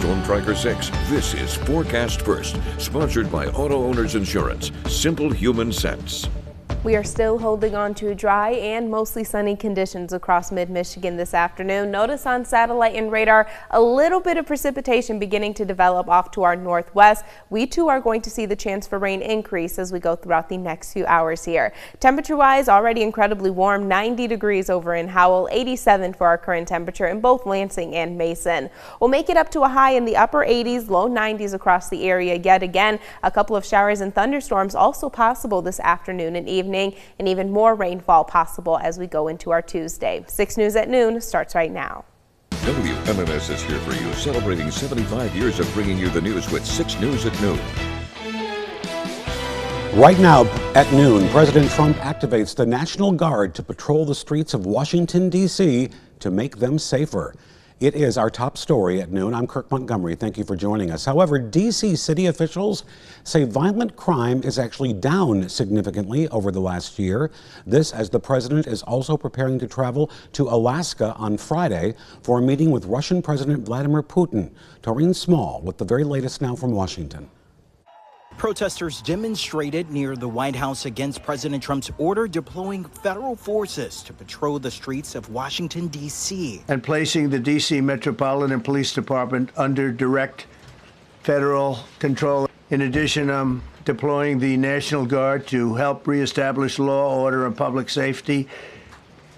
Storm Tracker 6. This is Forecast First, sponsored by Auto Owners Insurance. Simple human sense. We are still holding on to dry and mostly sunny conditions across mid-Michigan this afternoon. Notice on satellite and radar a little bit of precipitation beginning to develop off to our northwest. We too are going to see the chance for rain increase as we go throughout the next few hours here. Temperature-wise, already incredibly warm, 90 degrees over in Howell, 87 for our current temperature in both Lansing and Mason. We'll make it up to a high in the upper 80s, low 90s across the area yet again. A couple of showers and thunderstorms also possible this afternoon and evening, and even more rainfall possible as we go into our Tuesday. 6 News at Noon starts right now. WMMS is here for you, celebrating 75 years of bringing you the news with 6 News at Noon. Right now at noon, President Trump activates the National Guard to patrol the streets of Washington, D.C. to make them safer. It is our top story at noon. I'm Kirk Montgomery. Thank you for joining us. However, D.C. city officials say violent crime is actually down significantly over the last year. This as the president is also preparing to travel to Alaska on Friday for a meeting with Russian President Vladimir Putin. Taureen Small with the very latest now from Washington. Protesters demonstrated near the White House against President Trump's order deploying federal forces to patrol the streets of Washington, D.C. and placing the D.C. Metropolitan Police Department under direct federal control. In addition, deploying the National Guard to help reestablish law, order, and public safety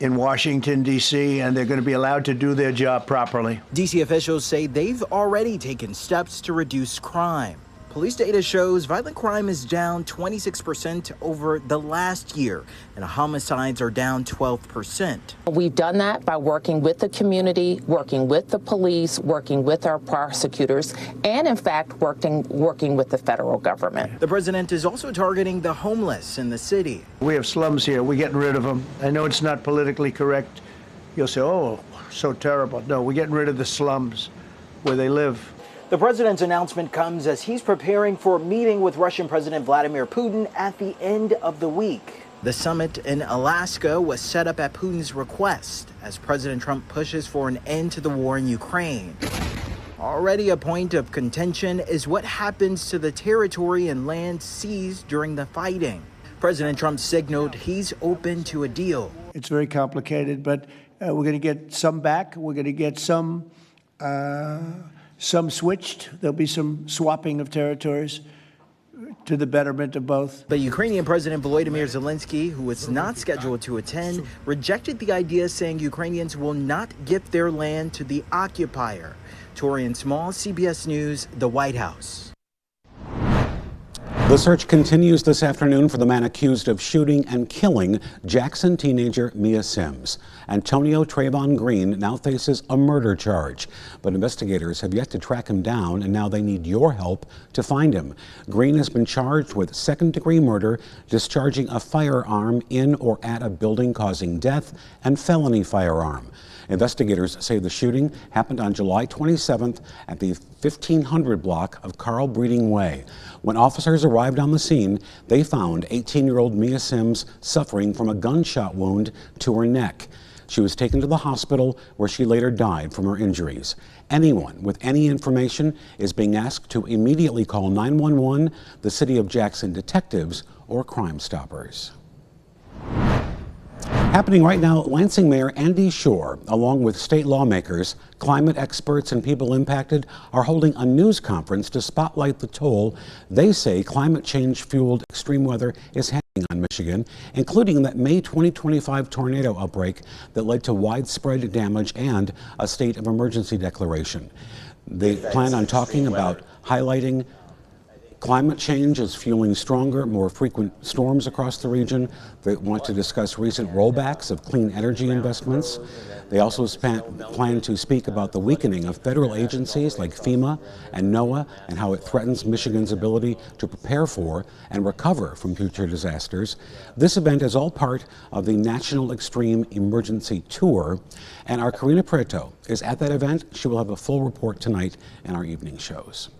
in Washington, D.C., and they're going to be allowed to do their job properly. D.C. officials say they've already taken steps to reduce crime. Police data shows violent crime is down 26% over the last year, and homicides are down 12%. We've done that by working with the community, working with the police, working with our prosecutors, and in fact, working with the federal government. The president is also targeting the homeless in the city. We have slums here. We're getting rid of them. I know it's not politically correct. You'll say, oh, so terrible. No, we're getting rid of the slums where they live. The president's announcement comes as he's preparing for a meeting with Russian President Vladimir Putin at the end of the week. The summit in Alaska was set up at Putin's request as President Trump pushes for an end to the war in Ukraine. Already a point of contention is what happens to the territory and land seized during the fighting. President Trump signaled he's open to a deal. It's very complicated, but we're going to get some back. We're going to get some switched. There'll be some swapping of territories to the betterment of both. But Ukrainian President Volodymyr Zelensky, who was not scheduled to attend, rejected the idea, saying Ukrainians will not give their land to the occupier. Taureen Small, CBS News, the White House. The search continues this afternoon for the man accused of shooting and killing Jackson teenager Mia Sims. Antonio Trayvon Green now faces a murder charge, but investigators have yet to track him down, and now they need your help to find him. Green has been charged with second-degree murder, discharging a firearm in or at a building causing death, and felony firearm. Investigators say the shooting happened on July 27th at the 1500 block of Carl Breeding Way. When officers arrived on the scene, they found 18-year-old Mia Sims suffering from a gunshot wound to her neck. She was taken to the hospital where she later died from her injuries. Anyone with any information is being asked to immediately call 911, the City of Jackson detectives, or Crime Stoppers. Happening right now, Lansing Mayor Andy Shore, along with state lawmakers, climate experts, and people impacted, are holding a news conference to spotlight the toll they say climate change-fueled extreme weather is having on Michigan, including that May 2025 tornado outbreak that led to widespread damage and a state of emergency declaration. They plan on talking about highlighting climate change is fueling stronger, more frequent storms across the region. They want to discuss recent rollbacks of clean energy investments. They also plan to speak about the weakening of federal agencies like FEMA and NOAA and how it threatens Michigan's ability to prepare for and recover from future disasters. This event is all part of the National Extreme Emergency Tour, and our Karina Preto is at that event. She will have a full report tonight in our evening shows.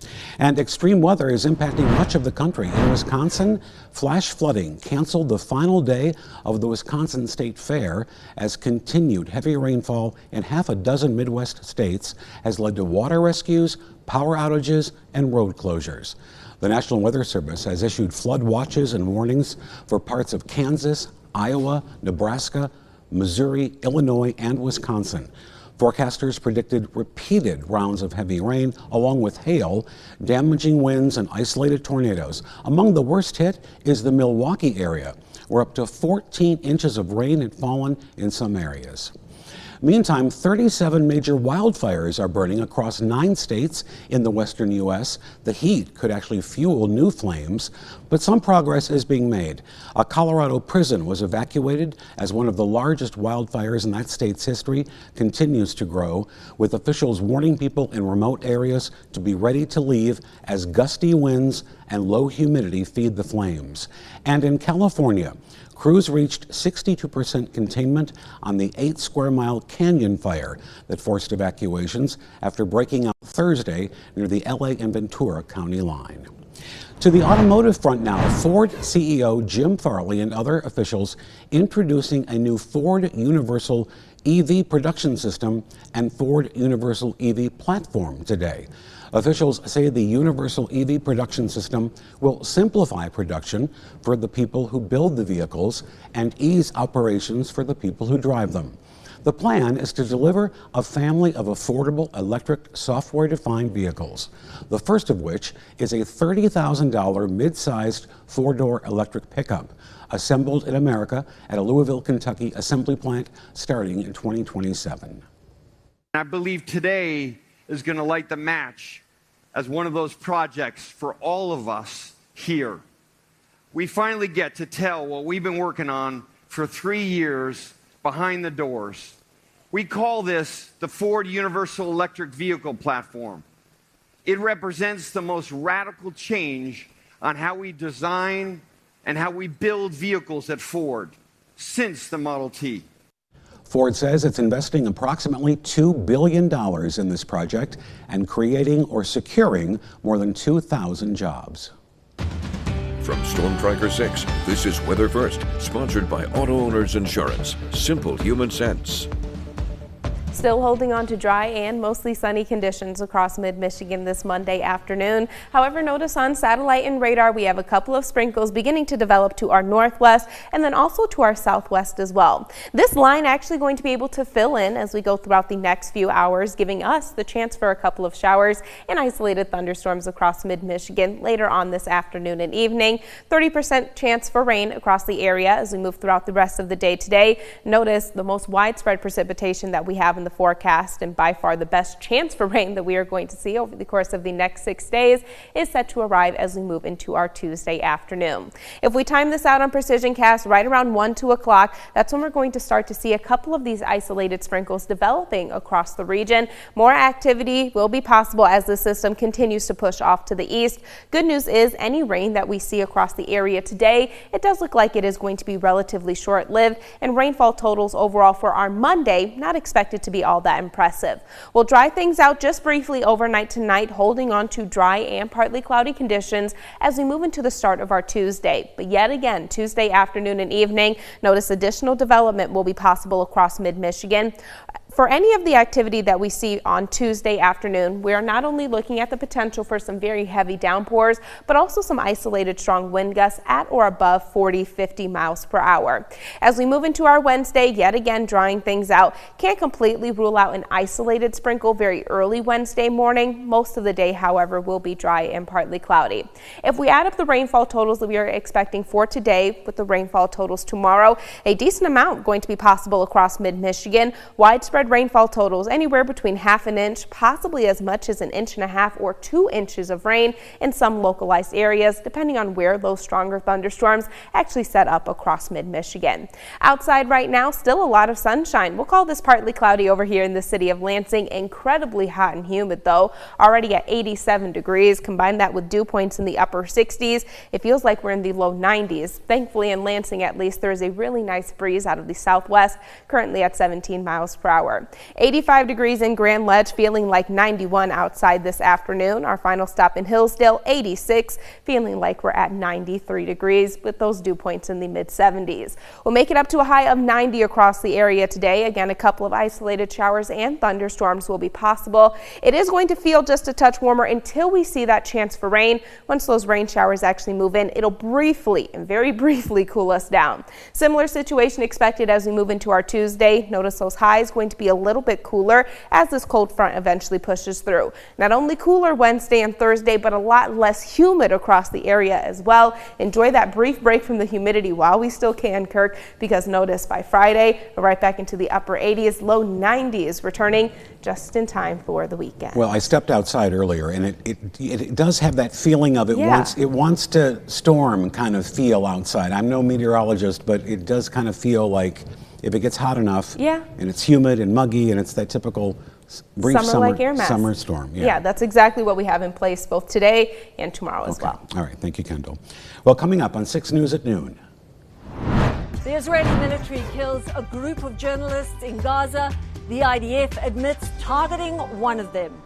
And extreme weather is impacting impacting much of the country. In Wisconsin, flash flooding canceled the final day of the Wisconsin State Fair as continued heavy rainfall in half a dozen Midwest states has led to water rescues, power outages, and road closures. The National Weather Service has issued flood watches and warnings for parts of Kansas, Iowa, Nebraska, Missouri, Illinois, and Wisconsin. Forecasters predicted repeated rounds of heavy rain along with hail, damaging winds, and isolated tornadoes. Among the worst hit is the Milwaukee area, where up to 14 inches of rain had fallen in some areas. Meantime, 37 major wildfires are burning across 9 states in the western U.S. The heat could actually fuel new flames, but some progress is being made. A Colorado prison was evacuated as one of the largest wildfires in that state's history continues to grow, with officials warning people in remote areas to be ready to leave as gusty winds and low humidity feed the flames. And in California, crews reached 62% containment on the 8-square-mile canyon fire that forced evacuations after breaking out Thursday near the LA and Ventura County line. To the automotive front now, Ford CEO Jim Farley and other officials introducing a new Ford Universal EV production system and Ford Universal EV platform today. Officials say the Universal EV production system will simplify production for the people who build the vehicles and ease operations for the people who drive them. The plan is to deliver a family of affordable electric software-defined vehicles, the first of which is a $30,000 mid-sized 4-door electric pickup, assembled in America at a Louisville, Kentucky assembly plant starting in 2027. I believe today is going to light the match as one of those projects for all of us here. We finally get to tell what we've been working on for 3 years behind the doors. We call this the Ford Universal Electric Vehicle Platform. It represents the most radical change on how we design and how we build vehicles at Ford since the Model T. Ford says it's investing approximately $2 billion in this project and creating or securing more than 2,000 jobs. From Storm Tracker 6, this is Weather First, sponsored by Auto Owners Insurance. Simple human sense. Still holding on to dry and mostly sunny conditions across mid-Michigan this Monday afternoon. However, notice on satellite and radar we have a couple of sprinkles beginning to develop to our northwest and then also to our southwest as well. This line actually going to be able to fill in as we go throughout the next few hours, giving us the chance for a couple of showers and isolated thunderstorms across mid-Michigan later on this afternoon and evening. 30% chance for rain across the area as we move throughout the rest of the day today. Notice the most widespread precipitation that we have in the forecast and by far the best chance for rain that we are going to see over the course of the next 6 days is set to arrive as we move into our Tuesday afternoon. If we time this out on Precision Cast right around 1-2 o'clock, that's when we're going to start to see a couple of these isolated sprinkles developing across the region. More activity will be possible as the system continues to push off to the east. Good news is any rain that we see across the area today, it does look like it is going to be relatively short-lived, and rainfall totals overall for our Monday not expected to be all that impressive. We'll dry things out just briefly overnight tonight, holding on to dry and partly cloudy conditions as we move into the start of our Tuesday. But yet again, Tuesday afternoon and evening, notice additional development will be possible across mid-Michigan. For any of the activity that we see on Tuesday afternoon, we are not only looking at the potential for some very heavy downpours, but also some isolated strong wind gusts at or above 40-50 miles per hour. As we move into our Wednesday, yet again drying things out. Can't completely rule out an isolated sprinkle very early Wednesday morning. Most of the day, however, will be dry and partly cloudy. If we add up the rainfall totals that we are expecting for today with the rainfall totals tomorrow, a decent amount going to be possible across mid-Michigan. Widespread rainfall totals anywhere between half an inch, possibly as much as 1.5 inches or 2 inches of rain in some localized areas, depending on where those stronger thunderstorms actually set up across mid-Michigan. Outside right now, still a lot of sunshine. We'll call this partly cloudy over here in the city of Lansing. Incredibly hot and humid though, already at 87 degrees. Combine that with dew points in the upper 60s. It feels like we're in the low 90s. Thankfully in Lansing at least, there is a really nice breeze out of the southwest, currently at 17 miles per hour. cooler. 85 degrees in Grand Ledge, feeling like 91 outside this afternoon. Our final stop in Hillsdale, 86, feeling like we're at 93 degrees with those dew points in the mid-70s. We'll make it up to a high of 90 across the area today. Again, a couple of isolated showers and thunderstorms will be possible. It is going to feel just a touch warmer until we see that chance for rain. Once those rain showers actually move in, it'll briefly and very briefly cool us down. Similar situation expected as we move into our Tuesday. Notice those highs going to be a little bit cooler as this cold front eventually pushes through. Not only cooler Wednesday and Thursday, but a lot less humid across the area as well. Enjoy that brief break from the humidity while we still can, Kirk, because notice by Friday, we're right back into the upper 80s, low 90s, returning just in time for the weekend. Well, I stepped outside earlier, and it does have that feeling of it wants to storm kind of feel outside. I'm no meteorologist, but it does kind of feel like if it gets hot enough, and it's humid and muggy, and it's that typical brief summer storm. Yeah, that's exactly what we have in place both today and tomorrow as well. All right, thank you, Kendall. Well, coming up on 6 News at noon. The Israeli military kills a group of journalists in Gaza. The IDF admits targeting one of them.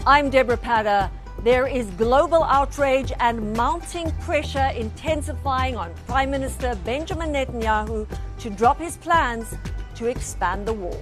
I'm Deborah Patter. There is global outrage and mounting pressure intensifying on Prime Minister Benjamin Netanyahu to drop his plans to expand the wall.